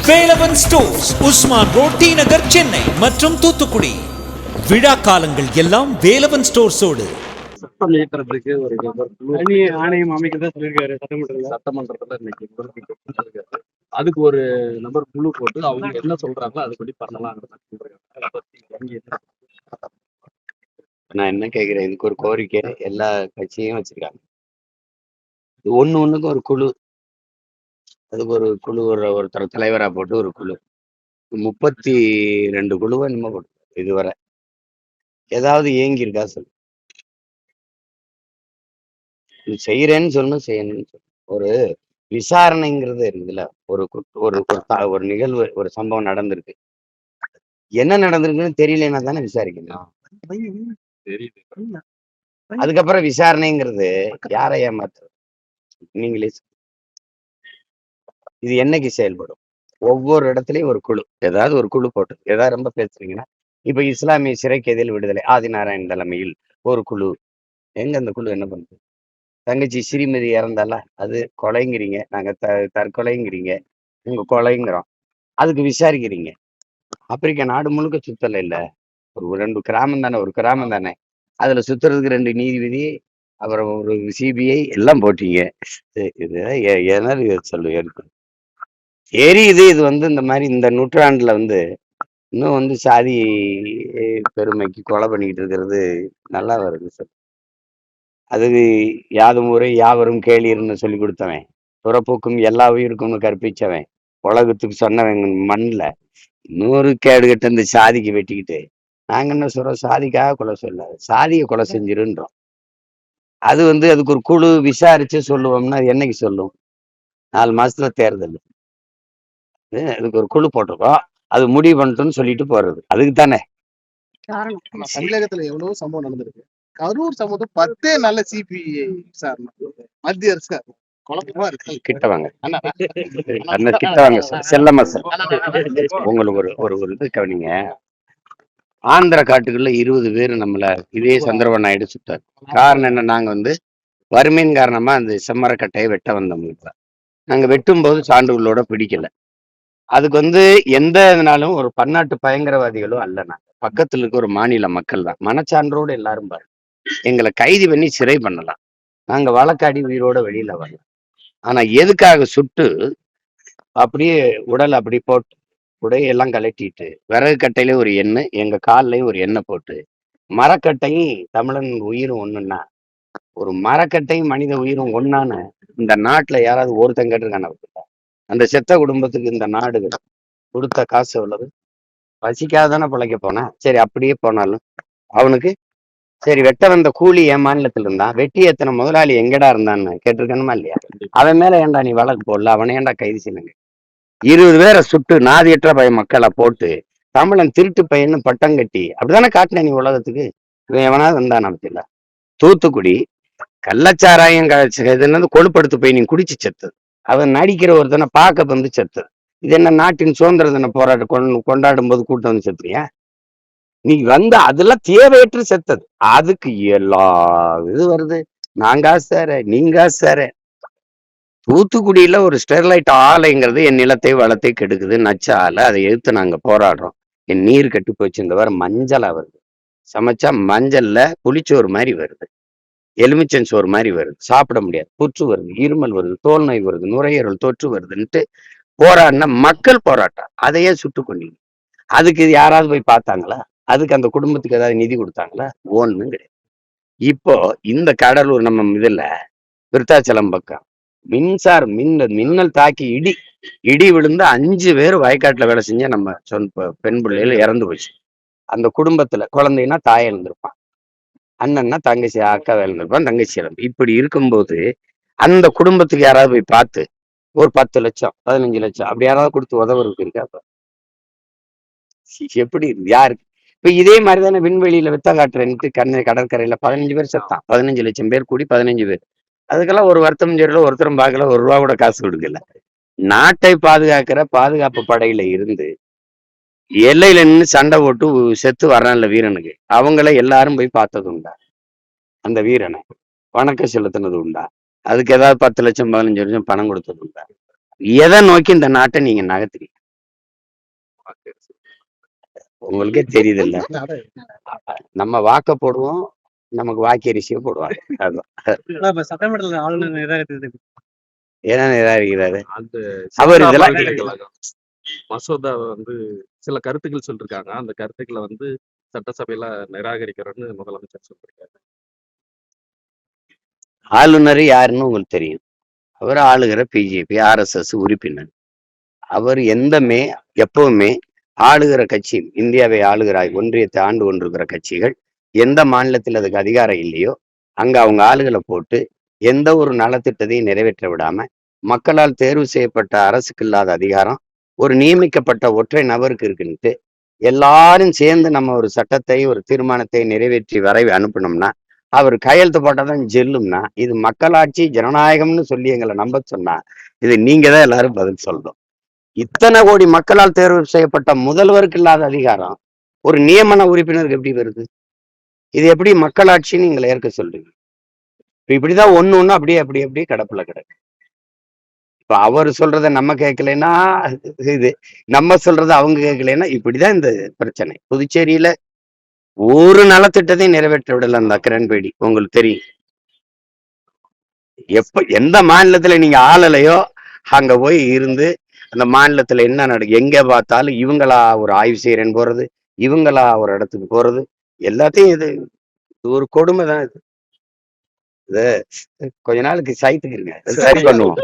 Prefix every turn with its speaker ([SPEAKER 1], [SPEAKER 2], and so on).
[SPEAKER 1] Velavan stores, Usman road, T Nagar, Chennai மற்றும் தூத்துக்குடி. விழா காலங்கள் எல்லாம் வேலவன் ஸ்டோர்ஸோடு.
[SPEAKER 2] சட்டம் இயற்றுறதுக்கு ஒரு தனி ஆணையம் அமைக்கதான் சொல்லியிருக்காரு சட்டமன்றத்துல இன்னைக்கு. அதுக்கு ஒரு நபர் குழு போட்டு அவங்க என்ன சொல்றாங்களோ அதுபடி பண்ணலாம்.
[SPEAKER 3] நான் என்ன கேட்கிறேன், இதுக்கு ஒரு கோரிக்கை எல்லா கட்சியும் வச்சிருக்காங்க. ஒண்ணுக்கும் ஒரு குழு, அதுக்கு ஒரு குழு, ஒருத்தர் தலைவரா போட்டு ஒரு குழு 32 குழுவை நம்ம போட்டு இதுவரை ஏதாவது இயங்கி இருக்கா சொல்லு. இது செய்யறேன்னு சொல்லணும், செய்யணும்னு சொல்லணும். ஒரு விசாரணைங்கிறது இருக்குதுல்ல, ஒரு ஒரு நிகழ்வு, ஒரு சம்பவம் நடந்திருக்கு, என்ன நடந்திருக்குன்னு தெரியலன்னா தானே விசாரிக்கணும். அதுக்கப்புறம் விசாரணைங்கிறது யாரை ஏமாத்துறது? நீங்களே இது என்னைக்கு செயல்படும்? ஒவ்வொரு இடத்துலயும் ஒரு குழு, ஏதாவது ஒரு குழு போட்டு ஏதாவது ரொம்ப பேசுறீங்கன்னா, இப்ப இஸ்லாமிய சிறை கைதிகள் விடுதலை ஆதிநாராயண் தலைமையில் ஒரு குழு. எங்க அந்த குழு என்ன பண்ணுது? தங்கச்சி ஸ்ரீமதி இறந்தால அது கொலைங்கிறீங்க, நாங்க தற்கொலைங்கிறீங்க, உங்க கொலைங்கிறோம், அதுக்கு விசாரிக்கிறீங்க. ஆப்பிரிக்கா நாடு முழுக்க சுத்தல இல்ல, ஒரு 2 கிராமம் தானே, ஒரு கிராமம் தானே, அதுல சுத்துறதுக்கு 2 நீதிபதி, அப்புறம் ஒரு சிபிஐ எல்லாம் போட்டீங்க. இது என்ன சொல்லு தெரியுது. இது இந்த மாதிரி இந்த நூற்றாண்டுல இன்னும் சாதி பெருமைக்கு கொலை பண்ணிக்கிட்டு இருக்கிறது நல்லா வருது சார். அதுக்கு யாதும் ஊரே யாவரும் கேளீர்னு சொல்லி கொடுத்தவன், துறப்புக்கும் எல்லா உயிருக்கும்னு கற்பிச்சவன், உலகத்துக்கு சொன்னவன் மண்ணில் இன்னொரு கேடு கட்ட இந்த சாதிக்கு வெட்டிக்கிட்டு நாங்க என்ன சொல்றோம்? சாதிக்காக கொலை சொல்ல, சாதியை கொலை செஞ்சிருன்றோம். அது அதுக்கு ஒரு குழு விசாரிச்சு சொல்லுவோம்னா அது என்னைக்கு சொல்லும்? 4 மாசத்துல தேர்தல், அதுக்கு ஒரு குழு போட்டிருக்கோம், அது முடிவு பண்ணிட்டோம்னு சொல்லிட்டு போறது, அதுக்கு தானே.
[SPEAKER 2] தமிழகத்துல எவ்வளவு சம்பவம் நடந்திருக்கு. கரூர் சம்பவம் 10 நல்ல சிபிஐ விசாரணை, மத்திய அரசு குழப்பமா இருக்கு.
[SPEAKER 3] கிட்ட வாங்க அண்ணன், கிட்ட வாங்க சார். செல்லம்மா சார், உங்களுக்கு ஒரு இது கவனிங்க. ஆந்திரா காட்டுக்குள்ள 20 பேர் நம்மள இதே சந்திரபாபு நாயுடு சுட்டார். காரணம் என்ன? நாங்க வறுமையின் காரணமா அந்த செம்மரக்கட்டையை வெட்ட வந்தோம். நாங்க வெட்டும் போது சான்றுகளோட பிடிக்கல. அதுக்கு எந்த இதனாலும் ஒரு பன்னாட்டு பயங்கரவாதிகளும் அல்ல. நாங்க பக்கத்துல இருக்க ஒரு மாநில மக்கள் தான். மனச்சான்றோடு எல்லாரும் பாரு, எங்களை கைது பண்ணி சிறை பண்ணலாம், நாங்க வழக்காடி உயிரோட வெளியில வரலாம். ஆனா எதுக்காக சுட்டு அப்படியே உடல் அப்படி போட்டு உடையெல்லாம் கலட்டிட்டு விறகு கட்டையில ஒரு எண்ணெய், எங்க கால்லையும் ஒரு எண்ணெய் போட்டு, மரக்கட்டையும் தமிழன் உயிரும் ஒண்ணுன்னா, ஒரு மரக்கட்டையும் மனித உயிரும் ஒன்னான்னு இந்த நாட்டுல யாராவது ஒருத்தன் கேட்டிருக்கான? அந்த செத்த குடும்பத்துக்கு இந்த நாடு கொடுத்த காசு எவ்வளவு? பசிக்காதானே பிழைக்க போனா? சரி, அப்படியே போனாலும் அவனுக்கு சரி, வெட்ட வந்த கூலி என் மாநிலத்துல இருந்தான், வெட்டி எத்தனை முதலாளி எங்கடா இருந்தான்னு கேட்டிருக்கணுமா இல்லையா? அவன் மேல ஏன்டா நீ வழக்கு போடல? அவனை ஏன்டா கைது செய்யுங்க? 20 பேரை சுட்டு நாதியற்ற பய மக்களை போட்டு தமிழன் திருட்டு பையன்னு பட்டம் கட்டி அப்படித்தானே காட்டின நீ உலகத்துக்கு. இவன் எவனாவது வந்தான் நமக்கு? தூத்துக்குடி கள்ளச்சாராயம் கொழுப்படுத்து போய் நீ குடிச்சு செத்தது, அவன் நடிக்கிற ஒருத்தனை பார்க்க செத்தது. இது என்ன நாட்டின் சுதந்திர தின போராட்டம் கொண்டாடும் போது கூட்டம் செத்துறியா? நீ அதெல்லாம் தேவையற்று செத்தது. அதுக்கு எல்லா இது வருது, நாங்க சார நீங்க சார. தூத்துக்குடியில ஒரு ஸ்டெர்லைட் ஆலைங்கிறது என் நிலத்தை வளத்தை கெடுக்குது, நச்ச ஆலை, அதை எதிர்த்து நாங்க போராடுறோம். என் நீர் கெட்டு போச்சு. இந்த வாரம் மஞ்சளா வருது, சமைச்சா மஞ்சள்ல புளிச்சோறு மாதிரி வருது, எலுமிச்சன் சோறு மாதிரி வருது, சாப்பிட முடியாது, புற்று வருது, இருமல் வருது, தோல் நோய் வருது, நுரையீரல் தொற்று வருதுன்ட்டு போராடின மக்கள் போராட்டம். அதையே சுட்டு கொண்டீங்க. அதுக்கு யாராவது போய் பார்த்தாங்களா? அதுக்கு அந்த குடும்பத்துக்கு ஏதாவது நிதி கொடுத்தாங்களா? ஒண்ணும் கிடையாது. இப்போ இந்த கடலூர் நம்ம இதுல விருத்தாச்சலம் பக்கம் மின்னல் தாக்கி இடி விழுந்து 5 பேர் வயக்காட்டுல வேலை செஞ்ச நம்ம பெண் பிள்ளைகள் இறந்து போச்சு. அந்த குடும்பத்துல குழந்தைன்னா தாய் இழந்திருப்பான், அண்ணன்னா தங்கச்சி, அக்கா இழந்திருப்பான், தங்கச்சி இழந்து. இப்படி இருக்கும்போது அந்த குடும்பத்துக்கு யாராவது போய் பார்த்து ஒரு 10 லட்சம் 15 லட்சம் அப்படி யாராவது கொடுத்து உதவுறதுக்கு இருக்கா? எப்படி யாருக்கு? இப்ப இதே மாதிரிதானே விண்வெளியில வித்த காட்டுறேன்ட்டு கடற்கரையில 15 பேர் செத்தான், 15 லட்சம் பேர் கூடி 15 பேர். அதுக்கெல்லாம் ஒரு வருத்தம் தெரியல, ஒருத்தரும் பார்க்கல, 1 ரூபா கூட காசு கொடுக்கல. நாட்டை பாதுகாக்கிற பாதுகாப்பு படையில இருந்து எல்லையில நின்று சண்டை போட்டு செத்து வர்றான்ல வீரனுக்கு, அவங்கள எல்லாரும் போய் பார்த்தது உண்டா? அந்த வீரனை வணக்கம் செலுத்தினது உண்டா? அதுக்கு ஏதாவது 10 லட்சம் 15 லட்சம் பணம் கொடுத்தது உண்டா? எதை நோக்கி இந்த நாட்டை நீங்க நகர்த்துறீங்க? உங்களுக்கே தெரியுது இல்ல, நம்ம வாக்க போடுவோம், நமக்கு வாக்கரிசியை போடுவாங்க. அதுதான்
[SPEAKER 2] சட்டமன்றத்தில் ஆளுநர் நிராகரித்தது
[SPEAKER 3] ஏன்னா நிராகரிக்கிறாரு
[SPEAKER 2] அந்த
[SPEAKER 3] அவர். இதெல்லாம்
[SPEAKER 2] பல்கலைக்கழகம் மசோதா வந்து சில கருத்துக்கள் சொல்லிருக்காங்க. அந்த கருத்துக்களை வந்து சட்டசபையில நிராகரிக்கிறோன்னு முதலமைச்சர் சொல்லிருக்காரு.
[SPEAKER 3] ஆளுநர் யாருன்னு உங்களுக்கு தெரியும். அவர் ஆளுகிற பிஜேபி RSS உறுப்பினர். அவர் எப்பவுமே ஆளுகிற கட்சி, இந்தியாவை ஆளுகிற ஒன்றியத்தை ஆண்டு கொண்டிருக்கிற கட்சிகள் எந்த மாநிலத்தில் அதுக்கு அதிகாரம் இல்லையோ அங்க அவங்க ஆளுகளை போட்டு எந்த ஒரு நலத்திட்டத்தையும் நிறைவேற்ற விடாம, மக்களால் தேர்வு செய்யப்பட்ட அரசுக்கு இல்லாத அதிகாரம் ஒரு நியமிக்கப்பட்ட ஒற்றை நபருக்கு இருக்குன்ட்டு எல்லாரும் சேர்ந்து நம்ம ஒரு சட்டத்தை, ஒரு தீர்மானத்தை நிறைவேற்றி அனுப்பினோம்னா, அவர் கையெழுத்து போட்டாதான் ஜெல்லும்னா, இது மக்களாட்சி ஜனநாயகம்னு சொல்லி எங்களை நம்ப சொன்னா, இது நீங்க தான் எல்லாரும் பதில் சொல்லணும். இத்தனை கோடி மக்களால் தேர்வு செய்யப்பட்ட முதல்வருக்கு இல்லாத அதிகாரம் ஒரு நியமன உறுப்பினருக்கு எப்படி வருது? இது எப்படி மக்களாட்சின்னு எங்களை ஏற்க சொல்றீங்க? இப்படிதான் ஒண்ணு அப்படியே கிடப்புல கிடக்கு. இப்ப அவர் சொல்றத நம்ம கேட்கலைன்னா இது, நம்ம சொல்றத அவங்க கேட்கலைன்னா இப்படிதான் இந்த பிரச்சனை. புதுச்சேரியில ஒரு நலத்திட்டத்தையும் நிறைவேற்ற விடல அந்த கிரண்பேடி, உங்களுக்கு தெரியும். எந்த மாநிலத்துல நீங்க ஆளலையோ அங்க போய் இருந்து அந்த மாநிலத்துல என்ன நடக்கு, எங்க பார்த்தாலும் இவங்களா ஒரு ஆய்வு செய்யறேன்னு போறது, இவங்களா ஒரு இடத்துக்கு போறது, எல்லாத்தையும் இது ஒரு கொடுமை தான். இது கொஞ்ச நாளுக்கு சைத்துக்குங்க, சரி பண்ணுவோம்.